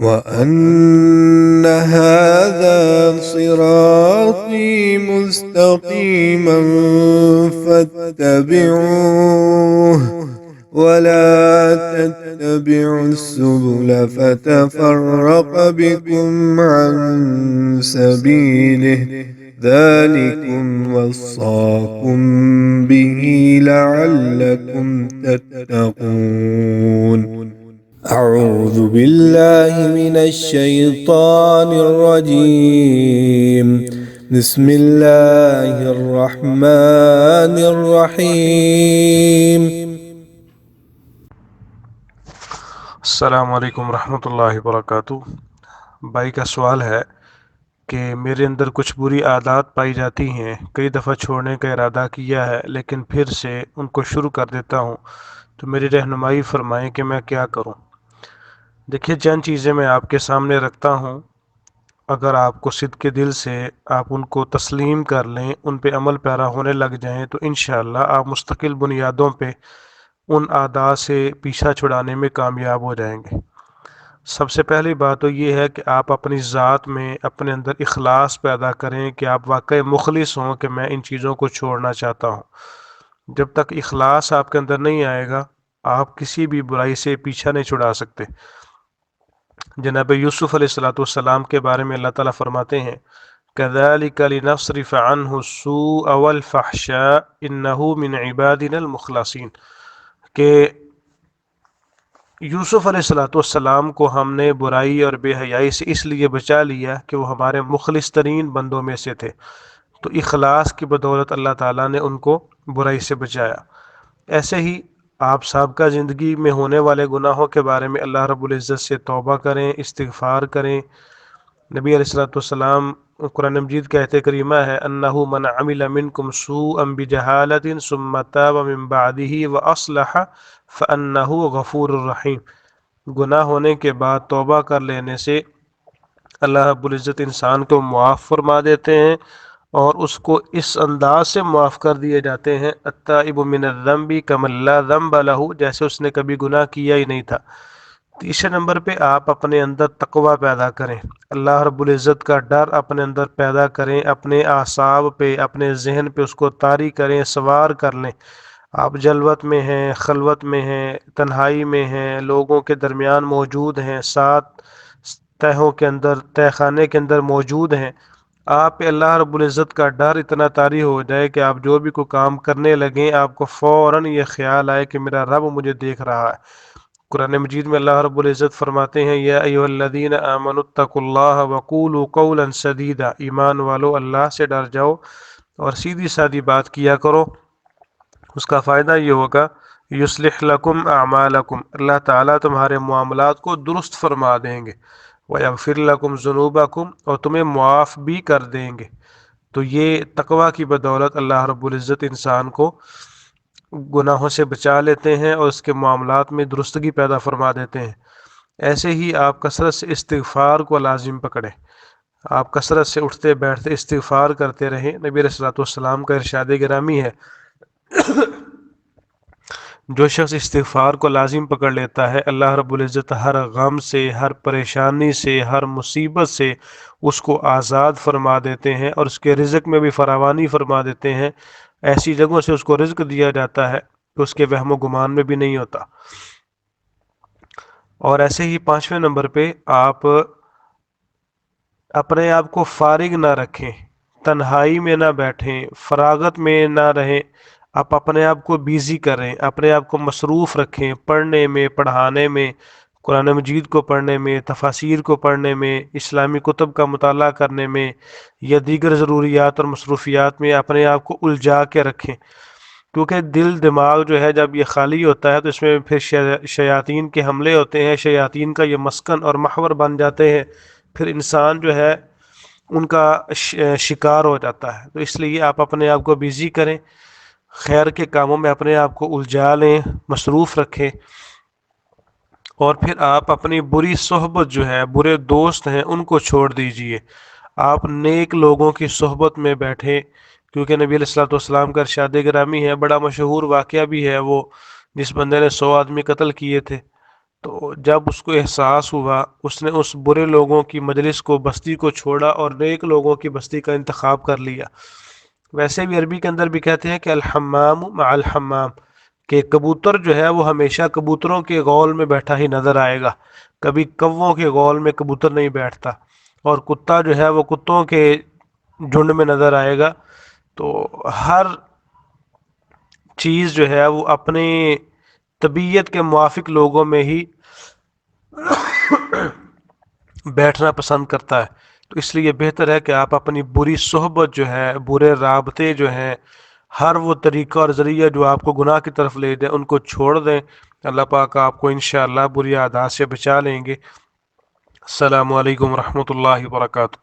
وأن هذا صراطي مستقيما فاتبعوه ولا تتبعوا السبل فتفرق بكم عن سبيله ذلكم وصاكم به لعلكم تتقون. أعوذ بالله من الشيطان الرجيم. بسم الله الرحمن الرحيم. السلام علیکم ورحمۃ اللہ وبرکاتہ۔ بھائی کا سوال ہے کہ میرے اندر کچھ بری عادات پائی جاتی ہیں، کئی دفعہ چھوڑنے کا ارادہ کیا ہے لیکن پھر سے ان کو شروع کر دیتا ہوں، تو میری رہنمائی فرمائیں کہ میں کیا کروں۔ دیکھیے، چند چیزیں میں آپ کے سامنے رکھتا ہوں، اگر آپ کو صدق دل سے آپ ان کو تسلیم کر لیں، ان پہ عمل پیرا ہونے لگ جائیں، تو انشاءاللہ آپ مستقل بنیادوں پہ ان عادات سے پیچھا چھڑانے میں کامیاب ہو جائیں گے۔ سب سے پہلی بات تو یہ ہے کہ آپ اپنی ذات میں اپنے اندر اخلاص پیدا کریں کہ آپ واقعی مخلص ہوں کہ میں ان چیزوں کو چھوڑنا چاہتا ہوں۔ جب تک اخلاص آپ کے اندر نہیں آئے گا، آپ کسی بھی برائی سے پیچھا نہیں چھڑا سکتے۔ جناب یوسف علیہ السلام کے بارے میں اللہ تعالیٰ فرماتے ہیں كَذَلِكَ لِنَصْرِفَ عَنْهُ السُّوءَ وَالْفَحْشَاءَ إِنَّهُ مِنْ عِبَادِنَا الْمُخْلَصِينَ، کہ یوسف علیہ السلام کو ہم نے برائی اور بے حیائی سے اس لیے بچا لیا کہ وہ ہمارے مخلص ترین بندوں میں سے تھے۔ تو اخلاص کی بدولت اللہ تعالیٰ نے ان کو برائی سے بچایا۔ ایسے ہی آپ سابقہ زندگی میں ہونے والے گناہوں کے بارے میں اللہ رب العزت سے توبہ کریں، استغفار کریں۔ نبی علیہ السلام قرآن مجید کا آیت کریمہ ہے انہ من عمل منکم سوءا بجہالۃ ثم تاب من بعدہ واصلح فانہ غفور الرحیم۔ گناہ ہونے کے بعد توبہ کر لینے سے اللہ رب العزت انسان کو معاف فرما دیتے ہیں اور اس کو اس انداز سے معاف کر دیے جاتے ہیں التائب من الذنب کمن لا ذنب لہ، جیسے اس نے کبھی گناہ کیا ہی نہیں تھا۔ تیسرے نمبر پہ آپ اپنے اندر تقوی پیدا کریں، اللہ رب العزت کا ڈر اپنے اندر پیدا کریں، اپنے اعصاب پہ اپنے ذہن پہ اس کو طاری کریں، سوار کر لیں۔ آپ جلوت میں ہیں، خلوت میں ہیں، تنہائی میں ہیں، لوگوں کے درمیان موجود ہیں، ساتھ تہوں کے اندر، تہ خانے کے اندر موجود ہیں، آپ پہ اللہ رب العزت کا ڈر اتنا طاری ہو جائے کہ آپ جو بھی کوئی کام کرنے لگیں آپ کو فوراً یہ خیال آئے کہ میرا رب مجھے دیکھ رہا ہے۔ قرآن مجید میں اللہ رب العزت فرماتے ہیں یا ایھا الذین آمنوا اتقوا اللہ وقولوا قولا سدیدا، ایمان والو اللہ سے ڈر جاؤ اور سیدھی سادی بات کیا کرو۔ اس کا فائدہ یہ ہوگا یصلح لکم اعمالکم، اللہ تعالیٰ تمہارے معاملات کو درست فرما دیں گے، ویغفر لکم ذنوبکم، اور تمہیں معاف بھی کر دیں گے۔ تو یہ تقوی کی بدولت اللہ رب العزت انسان کو گناہوں سے بچا لیتے ہیں اور اس کے معاملات میں درستگی پیدا فرما دیتے ہیں۔ ایسے ہی آپ کثرت سے استغفار کو لازم پکڑیں، آپ کثرت سے اٹھتے بیٹھتے استغفار کرتے رہیں۔ نبی علیہ السلام کا ارشاد گرامی ہے جو شخص استغفار کو لازم پکڑ لیتا ہے اللہ رب العزت ہر غم سے، ہر پریشانی سے، ہر مصیبت سے اس کو آزاد فرما دیتے ہیں اور اس کے رزق میں بھی فراوانی فرما دیتے ہیں۔ ایسی جگہوں سے اس کو رزق دیا جاتا ہے کہ اس کے وہم و گمان میں بھی نہیں ہوتا۔ اور ایسے ہی پانچویں نمبر پہ آپ اپنے آپ کو فارغ نہ رکھیں، تنہائی میں نہ بیٹھیں، فراغت میں نہ رہیں، آپ اپنے آپ کو بیزی کریں، اپنے آپ کو مصروف رکھیں، پڑھنے میں، پڑھانے میں، قرآن مجید کو پڑھنے میں، تفاسیر کو پڑھنے میں، اسلامی کتب کا مطالعہ کرنے میں یا دیگر ضروریات اور مصروفیات میں اپنے آپ کو الجھا کے رکھیں، کیونکہ دل دماغ جو ہے جب یہ خالی ہوتا ہے تو اس میں پھر شیاطین کے حملے ہوتے ہیں، شیاطین کا یہ مسکن اور محور بن جاتے ہیں، پھر انسان جو ہے ان کا شکار ہو جاتا ہے۔ تو اس لیے آپ اپنے آپ کو بیزی کریں، خیر کے کاموں میں اپنے آپ کو الجھا لیں، مصروف رکھیں، اور پھر آپ اپنی بری صحبت جو ہے، برے دوست ہیں، ان کو چھوڑ دیجئے، آپ نیک لوگوں کی صحبت میں بیٹھیں، کیونکہ نبی علیہ السلام کا ارشاد گرامی ہے، بڑا مشہور واقعہ بھی ہے وہ جس بندے نے 100 آدمی قتل کیے تھے، تو جب اس کو احساس ہوا اس نے اس برے لوگوں کی مجلس کو، بستی کو چھوڑا اور نیک لوگوں کی بستی کا انتخاب کر لیا۔ ویسے بھی عربی کے اندر بھی کہتے ہیں کہ الحمام مع الحمام، کہ کبوتر جو ہے وہ ہمیشہ کبوتروں کے غول میں بیٹھا ہی نظر آئے گا، کبھی کووں کے غول میں کبوتر نہیں بیٹھتا، اور کتا جو ہے وہ کتوں کے جھنڈ میں نظر آئے گا۔ تو ہر چیز جو ہے وہ اپنی طبیعت کے موافق لوگوں میں ہی بیٹھنا پسند کرتا ہے۔ تو اس لیے بہتر ہے کہ آپ اپنی بری صحبت جو ہے، برے رابطے جو ہیں، ہر وہ طریقہ اور ذریعہ جو آپ کو گناہ کی طرف لے دیں، ان کو چھوڑ دیں۔ اللہ پاک آپ کو انشاءاللہ بری عادات سے بچا لیں گے۔ السلام علیکم ورحمۃ اللہ وبرکاتہ۔